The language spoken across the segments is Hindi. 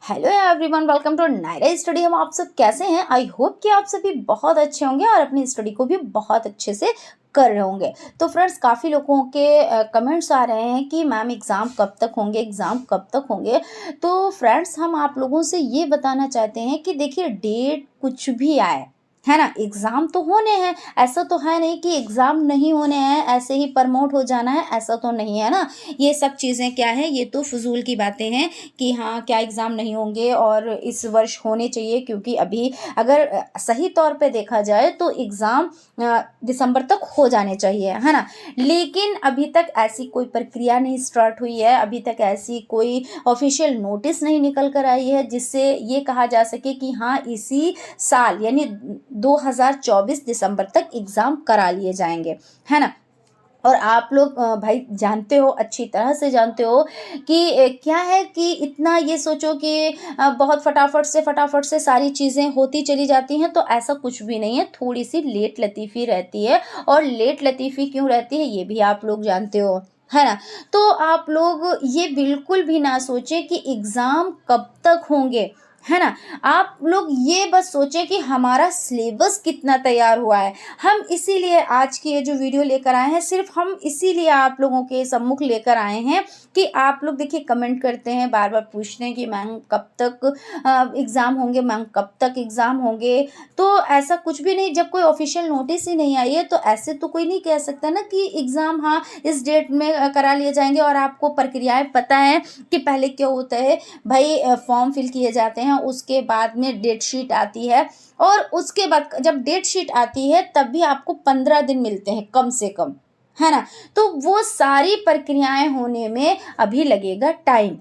Hello everyone, welcome to Naira study. हम आप सब कैसे हैं? आई होप कि आप सभी बहुत अच्छे होंगे और अपनी स्टडी को भी बहुत अच्छे से कर रहे होंगे। तो फ्रेंड्स, काफ़ी लोगों के कमेंट्स आ रहे हैं कि मैम एग्ज़ाम कब तक होंगे, एग्ज़ाम कब तक होंगे। तो फ्रेंड्स, हम आप लोगों से ये बताना चाहते हैं कि देखिए, डेट कुछ भी आए, है ना, एग्ज़ाम तो होने हैं। ऐसा तो है नहीं कि एग्ज़ाम नहीं होने हैं, ऐसे ही प्रमोट हो जाना है, ऐसा तो नहीं है ना। ये सब चीज़ें क्या है, ये तो फ़िज़ूल की बातें हैं कि हाँ, क्या एग्ज़ाम नहीं होंगे और इस वर्ष होने चाहिए, क्योंकि अभी अगर सही तौर पे देखा जाए तो एग्ज़ाम दिसंबर तक हो जाने चाहिए, है ना। लेकिन अभी तक ऐसी कोई प्रक्रिया नहीं स्टार्ट हुई है, अभी तक ऐसी कोई ऑफ़िशियल नोटिस नहीं निकल कर आई है जिससे ये कहा जा सके कि हाँ, इसी साल यानी 2024 दिसंबर तक एग्ज़ाम करा लिए जाएँगे, है ना। और आप लोग भाई जानते हो, अच्छी तरह से जानते हो कि क्या है कि इतना ये सोचो कि बहुत फटाफट से सारी चीज़ें होती चली जाती हैं, तो ऐसा कुछ भी नहीं है। थोड़ी-सी लेट लतीफ़ी रहती है, और लेट लतीफ़ी क्यों रहती है, ये भी आप लोग जानते हो, है ना। तो आप लोग ये बिल्कुल भी ना सोचें कि एग्ज़ाम कब तक होंगे, है ना। आप लोग ये बस सोचें कि हमारा सिलेबस कितना तैयार हुआ है। हम इसीलिए आज की ये जो वीडियो लेकर आए हैं, सिर्फ हम इसीलिए आप लोगों के सम्मुख लेकर आए हैं कि आप लोग देखिए, कमेंट करते हैं, बार बार पूछते हैं कि मैम कब तक एग्ज़ाम होंगे, मैम कब तक एग्ज़ाम होंगे। तो ऐसा कुछ भी नहीं, जब कोई ऑफिशियल नोटिस ही नहीं आई है तो ऐसे तो कोई नहीं कह सकता ना कि एग्ज़ाम हाँ इस डेट में करा लिए जाएंगे। और आपको प्रक्रियाएं पता है कि पहले क्या होता है भाई, फॉर्म फिल किए जाते हैं, उसके बाद में डेट शीट आती है, और उसके बाद जब डेट शीट आती है तब भी आपको 15 दिन मिलते हैं कम से कम, है ना। तो वो सारी प्रक्रियाएं होने में अभी लगेगा टाइम,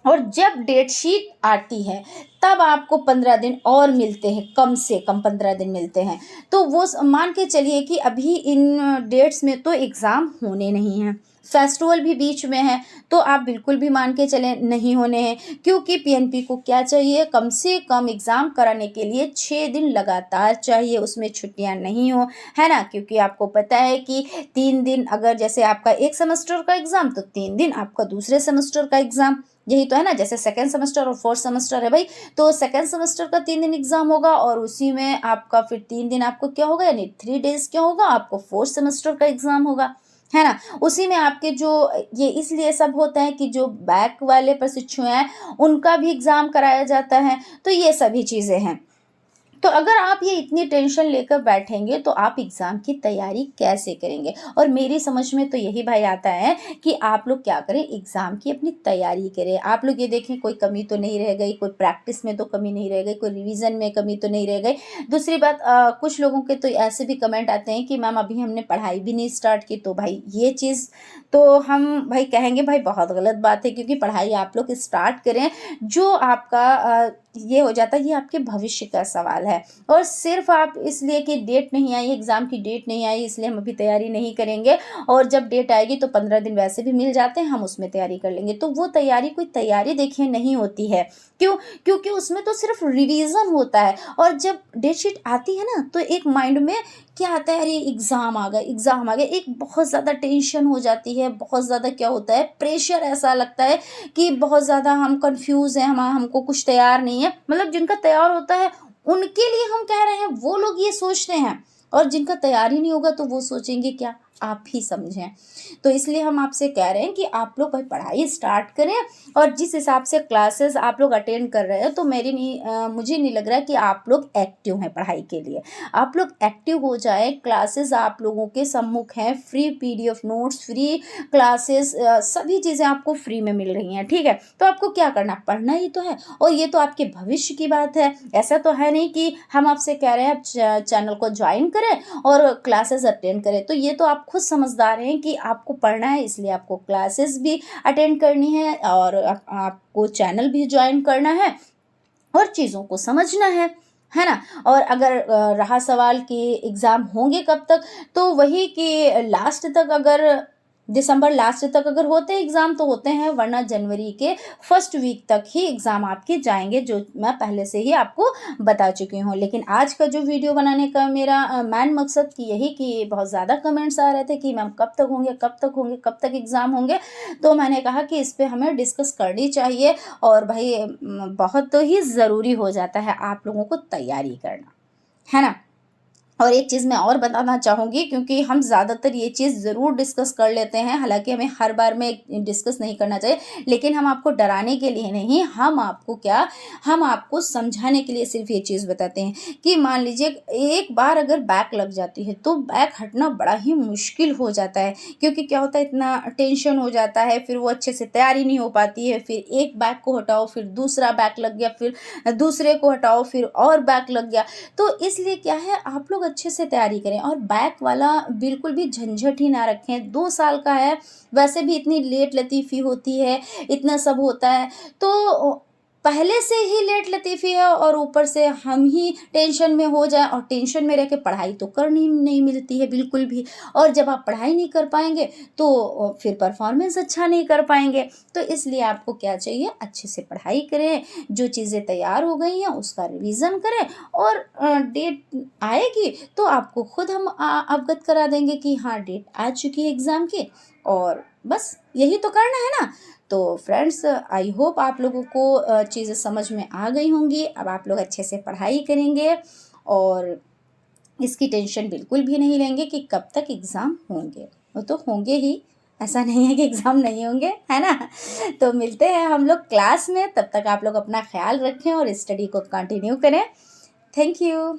और जब डेट शीट आती है तब आपको 15 दिन और मिलते हैं, कम से कम 15 दिन मिलते हैं। तो वो मान के चलिए कि अभी इन डेट्स में तो एग्ज़ाम होने नहीं हैं, फेस्टिवल भी बीच में है, तो आप बिल्कुल भी मान के चलें नहीं होने हैं, क्योंकि पीएनपी को क्या चाहिए, कम से कम एग्ज़ाम कराने के लिए 6 दिन लगातार चाहिए, उसमें छुट्टियां नहीं हो, है ना। क्योंकि आपको पता है कि 3 दिन अगर जैसे आपका एक सेमेस्टर का एग्ज़ाम, तो 3 दिन आपका दूसरे सेमेस्टर का एग्ज़ाम, यही तो है ना। जैसे सेकेंड सेमेस्टर और फोर्थ सेमेस्टर है भाई, तो सेकेंड सेमेस्टर का 3 दिन एग्जाम होगा, और उसी में आपका फिर 3 दिन आपको क्या होगा, यानी 3 डेज क्या होगा, आपको फोर्थ सेमेस्टर का एग्जाम होगा, है ना। उसी में आपके जो ये इसलिए सब होता है कि जो बैक वाले प्रशिक्षु हैं उनका भी एग्जाम कराया जाता है। तो ये सभी चीज़ें हैं। तो अगर आप ये इतनी टेंशन लेकर बैठेंगे तो आप एग्ज़ाम की तैयारी कैसे करेंगे? और मेरी समझ में तो यही भाई आता है कि आप लोग क्या करें, एग्ज़ाम की अपनी तैयारी करें। आप लोग ये देखें, कोई कमी तो नहीं रह गई, कोई प्रैक्टिस में तो कमी नहीं रह गई, कोई रिवीजन में कमी तो नहीं रह गई। दूसरी बात, कुछ लोगों के तो ऐसे भी कमेंट आते हैं कि मैम अभी हमने पढ़ाई भी नहीं स्टार्ट की। तो भाई ये चीज़ तो हम भाई कहेंगे भाई बहुत गलत बात है, क्योंकि पढ़ाई आप लोग स्टार्ट करें। जो आपका ये हो जाता है, ये आपके भविष्य का सवाल है। और सिर्फ आप इसलिए कि डेट नहीं आई, एग्ज़ाम की डेट नहीं आई, इसलिए हम अभी तैयारी नहीं करेंगे, और जब डेट आएगी तो 15 दिन वैसे भी मिल जाते हैं, हम उसमें तैयारी कर लेंगे। तो वो तैयारी कोई तैयारी देखिए नहीं होती है। क्यों? क्योंकि उसमें तो सिर्फ रिवीजन होता है, और जब डेट शीट आती है ना, तो एक माइंड में क्या आता है, अरे एग्ज़ाम आ गया, एग्ज़ाम आ गया, एक बहुत ज़्यादा टेंशन हो जाती है, बहुत ज़्यादा क्या होता है, प्रेशर ऐसा लगता है कि बहुत ज़्यादा हम कंफ्यूज हैं, हमको कुछ तैयार नहीं है। मतलब जिनका तैयार होता है उनके लिए हम कह रहे हैं, वो लोग ये सोचते हैं, और जिनका तैयार ही नहीं होगा तो वो सोचेंगे क्या, आप ही समझें। तो इसलिए हम आपसे कह रहे हैं कि आप लोग भाई पढ़ाई स्टार्ट करें, और जिस हिसाब से क्लासेस आप लोग अटेंड कर रहे हैं, तो मुझे नहीं लग रहा है कि आप लोग एक्टिव हैं पढ़ाई के लिए। आप लोग एक्टिव हो जाए, क्लासेस आप लोगों के सम्मुख हैं, free PDF notes, free classes, सभी चीज़ें आपको फ्री में मिल रही हैं, ठीक है। तो आपको क्या करना, पढ़ना ही तो है, और ये तो आपके भविष्य की बात है। ऐसा तो है नहीं कि हम आपसे कह रहे हैं आप चैनल को ज्वाइन करें और क्लासेस अटेंड करें। तो ये तो आप खुद समझदार हैं कि आपको पढ़ना है, इसलिए आपको क्लासेस भी अटेंड करनी है, और आपको चैनल भी ज्वाइन करना है, और चीज़ों को समझना है ना। और अगर रहा सवाल कि एग्ज़ाम होंगे कब तक, तो वही कि लास्ट तक अगर दिसंबर लास्ट तक अगर होते एग्ज़ाम तो होते हैं, वरना जनवरी के फर्स्ट वीक तक ही एग्ज़ाम आपके जाएंगे, जो मैं पहले से ही आपको बता चुकी हूँ। लेकिन आज का जो वीडियो बनाने का मेरा मेन मकसद कि यही कि बहुत ज़्यादा कमेंट्स आ रहे थे कि मैम कब तक होंगे, कब तक होंगे, कब तक एग्ज़ाम होंगे। तो मैंने कहा कि इस पे हमें डिस्कस करनी चाहिए, और भाई बहुत ही ज़रूरी हो जाता है आप लोगों को तैयारी करना, है ना। और एक चीज़ मैं और बताना चाहूँगी, क्योंकि हम ज़्यादातर ये चीज़ ज़रूर डिस्कस कर लेते हैं, हालाँकि हमें हर बार में डिस्कस नहीं करना चाहिए, लेकिन हम आपको डराने के लिए नहीं, हम आपको समझाने के लिए सिर्फ़ ये चीज़ बताते हैं कि मान लीजिए एक बार अगर बैक लग जाती है, तो बैक हटना बड़ा ही मुश्किल हो जाता है, क्योंकि क्या होता है इतना टेंशन हो जाता है, फिर वो अच्छे से तैयारी नहीं हो पाती है, फिर एक बैक को हटाओ, फिर दूसरा बैक लग गया, फिर दूसरे को हटाओ, फिर और बैक लग गया। तो इसलिए क्या है, आप लोग अच्छे से तैयारी करें और बैक वाला बिल्कुल भी झंझट ही ना रखें। 2 साल का है, वैसे भी इतनी लेट लतीफ़ी होती है, इतना सब होता है, तो पहले से ही लेट लतीफ़ी है और ऊपर से हम ही टेंशन में हो जाएँ, और टेंशन में रह के पढ़ाई तो करनी नहीं मिलती है बिल्कुल भी, और जब आप पढ़ाई नहीं कर पाएँगे तो फिर परफ़ॉर्मेंस अच्छा नहीं कर पाएँगे। तो इसलिए आपको क्या चाहिए, अच्छे से पढ़ाई करें, जो चीज़ें तैयार हो गई हैं उसका रिवीज़न करें, और डेट आएगी तो आपको खुद हम अवगत करा देंगे कि हाँ डेट आ चुकी है एग्ज़ाम की, और बस यही तो करना है ना। तो फ्रेंड्स, आई होप आप लोगों को चीज़ें समझ में आ गई होंगी। अब आप लोग अच्छे से पढ़ाई करेंगे और इसकी टेंशन बिल्कुल भी नहीं लेंगे कि कब तक एग्ज़ाम होंगे। वो तो होंगे ही, ऐसा नहीं है कि एग्ज़ाम नहीं होंगे, है ना। तो मिलते हैं हम लोग क्लास में, तब तक आप लोग अपना ख्याल रखें और स्टडी को कंटिन्यू करें। Thank you.